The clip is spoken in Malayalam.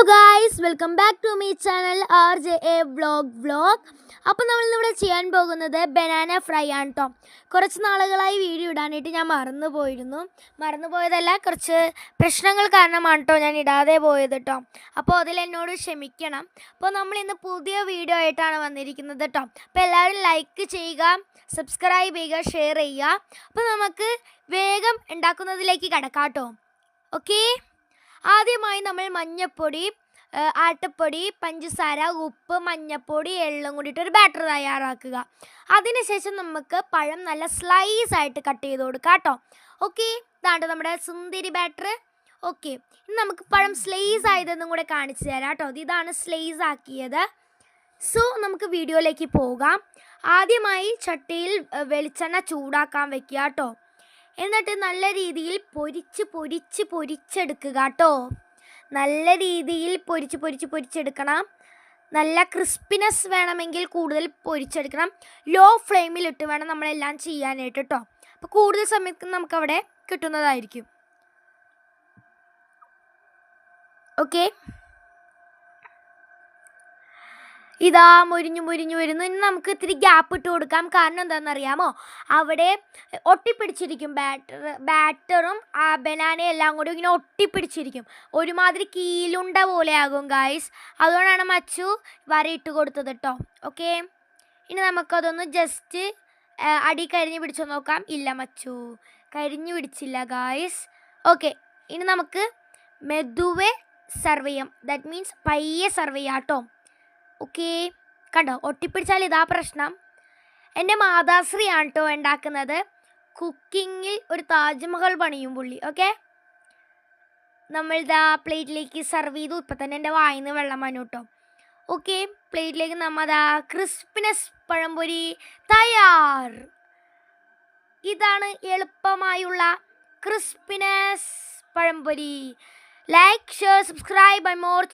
Guys, welcome back to my channel RJA vlog. അപ്പോൾ നമ്മളിന്നിവിടെ ചെയ്യാൻ പോകുന്നത് ബനാന ഫ്രൈ ആണ് കേട്ടോ. കുറച്ച് നാളുകളായി വീഡിയോ ഇടാനായിട്ട് ഞാൻ മറന്നുപോയതല്ല, കുറച്ച് പ്രശ്നങ്ങൾ കാരണമാണ് കേട്ടോ ഞാൻ ഇടാതെ പോയത് കേട്ടോ. അപ്പോൾ അതിലെന്നോട് ക്ഷമിക്കണം. അപ്പോൾ നമ്മളിന്ന് പുതിയ വീഡിയോ ആയിട്ടാണ് വന്നിരിക്കുന്നത് കേട്ടോ. അപ്പോൾ എല്ലാവരും ലൈക്ക് ചെയ്യുക, സബ്സ്ക്രൈബ് ചെയ്യുക, ഷെയർ ചെയ്യുക. അപ്പോൾ നമുക്ക് വേഗം ഉണ്ടാക്കുന്നതിലേക്ക് കിടക്കാം കേട്ടോ. ഓക്കെ, ആദ്യമായി നമ്മൾ മഞ്ഞൾപ്പൊടി, ആട്ടപ്പൊടി, പഞ്ചസാര, ഉപ്പ്, മഞ്ഞൾപ്പൊടി, എള്ളും കൂടിയിട്ട് ഒരു ബാറ്റർ തയ്യാറാക്കുക. അതിനുശേഷം നമുക്ക് പഴം നല്ല സ്ലൈസ് ആയിട്ട് കട്ട് ചെയ്ത് കൊടുക്കാം കേട്ടോ. ഓക്കെ, ഇതാണ് നമ്മുടെ സുന്ദരി ബാറ്റർ. ഓക്കെ, ഇനി നമുക്ക് പഴം സ്ലൈസ് ആയതെന്നും കൂടെ കാണിച്ചു തരാം കേട്ടോ. ഇതാണ് സ്ലൈസ് ആക്കിയത്. സോ നമുക്ക് വീഡിയോയിലേക്ക് പോകാം. ആദ്യമായി ചട്ടിയിൽ വെളിച്ചെണ്ണ ചൂടാക്കാൻ വെക്കുക കേട്ടോ. എന്നിട്ട് നല്ല രീതിയിൽ പൊരിച്ചെടുക്കുക കേട്ടോ. നല്ല രീതിയിൽ പൊരിച്ചെടുക്കണം. നല്ല ക്രിസ്പിനെസ് വേണമെങ്കിൽ കൂടുതൽ പൊരിച്ചെടുക്കണം. ലോ ഫ്ലെയിമിലിട്ട് വേണം നമ്മളെല്ലാം ചെയ്യാനായിട്ട് കേട്ടോ. അപ്പോൾ കൂടുതൽ സമയത്ത് നമുക്കവിടെ കിട്ടുന്നതായിരിക്കും. ഓക്കെ, ഇതാ മുരിഞ്ഞു വരുന്നു. ഇനി നമുക്ക് ഇത്തിരി ഗ്യാപ്പ് ഇട്ട് കൊടുക്കാം. കാരണം എന്താണെന്നറിയാമോ, അവിടെ ഒട്ടിപ്പിടിച്ചിരിക്കും. ബാറ്ററും ആ ബനാനയും എല്ലാം കൂടി ഇങ്ങനെ ഒട്ടിപ്പിടിച്ചിരിക്കും. ഒരുമാതിരി കീലുണ്ട പോലെ ആകും ഗായ്സ്. അതുകൊണ്ടാണ് മച്ചു വരയിട്ട് കൊടുത്തത് കേട്ടോ. ഓക്കെ, ഇനി നമുക്കതൊന്ന് ജസ്റ്റ് അടി കരിഞ്ഞ് പിടിച്ചു നോക്കാം. ഇല്ല മച്ചു, കരിഞ്ഞു പിടിച്ചില്ല ഗായ്സ്. ഓക്കെ, ഇനി നമുക്ക് മെതുവെ സെർവ് ചെയ്യാം. ദാറ്റ് മീൻസ് പയ്യെ സെർവ് ചെയ്യാം കേട്ടോ. ഓക്കെ, കണ്ടോ, ഒട്ടിപ്പിടിച്ചാൽ ഇതാ പ്രശ്നം. എൻ്റെ മാതാശ്രീയാണ് കേട്ടോ ഉണ്ടാക്കുന്നത്. കുക്കിങ്ങിൽ ഒരു താജ്മഹൽ പണിയും പുള്ളി. ഓക്കെ, നമ്മളിതാ പ്ലേറ്റിലേക്ക് സെർവ് ചെയ്തു. ഇപ്പം തന്നെ എൻ്റെ വായിൽ നിന്ന് വെള്ളം വന്നു കേട്ടോ. ഓക്കെ, പ്ലേറ്റിലേക്ക് നമ്മതാ ക്രിസ്പിനെസ് പഴംപൊരി തയ്യാർ. ഇതാണ് എളുപ്പമായുള്ള ക്രിസ്പിനെസ് പഴംപൊരി. Like, share, subscribe and more